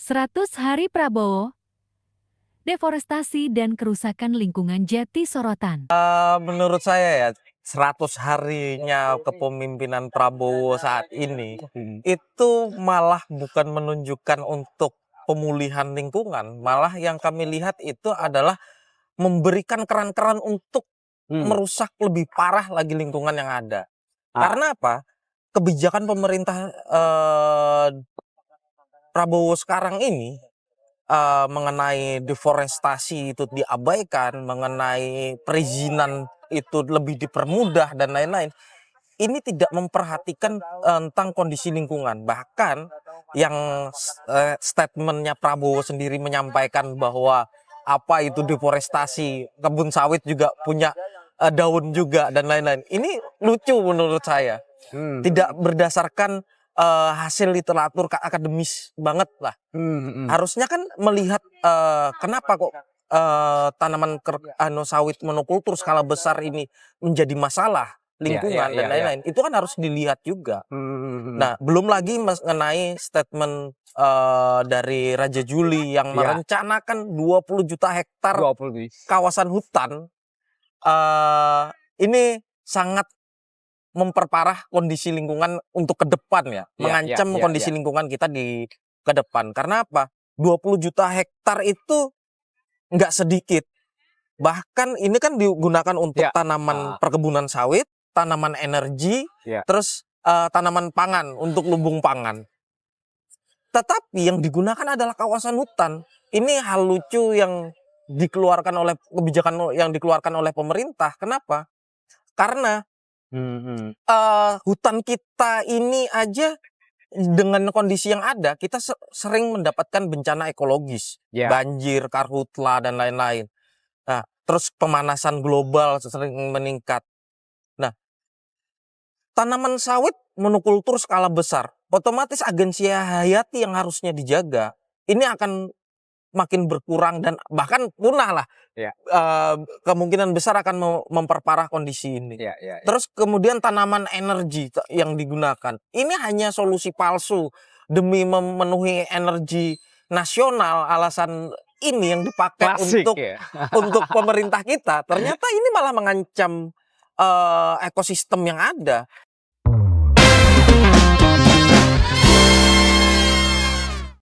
100 hari Prabowo, deforestasi dan kerusakan lingkungan jadi sorotan. Menurut saya ya, 100 harinya kepemimpinan Prabowo saat ini, itu malah bukan menunjukkan untuk pemulihan lingkungan, malah yang kami lihat itu adalah memberikan keran-keran untuk merusak lebih parah lagi lingkungan yang ada. Karena apa? Kebijakan pemerintah Prabowo sekarang ini mengenai deforestasi itu diabaikan, mengenai perizinan itu lebih dipermudah dan lain-lain. Ini tidak memperhatikan tentang kondisi lingkungan. Bahkan yang statementnya Prabowo sendiri menyampaikan bahwa apa itu deforestasi, kebun sawit juga punya daun juga dan lain-lain. Ini lucu menurut saya. Tidak berdasarkan hasil literatur akademis banget lah. Harusnya kan melihat kenapa kok tanaman sawit monokultur skala besar ini menjadi masalah lingkungan dan lain-lain. Itu kan harus dilihat juga. Nah, belum lagi mengenai statement dari Raja Juli yang merencanakan 20 juta hektar kawasan hutan. Ini sangat memperparah kondisi lingkungan untuk ke depan ya, mengancam kondisi lingkungan kita di ke depan. Karena apa? 20 juta hektar itu nggak sedikit. Bahkan ini kan digunakan untuk tanaman perkebunan sawit, tanaman energi, terus tanaman pangan untuk lumbung pangan. Tetapi yang digunakan adalah kawasan hutan. Ini hal lucu yang dikeluarkan oleh kebijakan yang dikeluarkan oleh pemerintah. Kenapa? Karena hutan kita ini aja dengan kondisi yang ada, kita sering mendapatkan bencana ekologis, banjir, karhutla dan lain-lain. Nah, terus pemanasan global sering meningkat. Nah, tanaman sawit monokultur skala besar, otomatis agensi hayati yang harusnya dijaga, ini akan makin berkurang dan bahkan punah lah. Kemungkinan besar akan memperparah kondisi ini. Terus kemudian tanaman energi yang digunakan, ini hanya solusi palsu demi memenuhi energi nasional. Alasan ini yang dipakai untuk pemerintah kita. Ternyata ini malah mengancam ekosistem yang ada.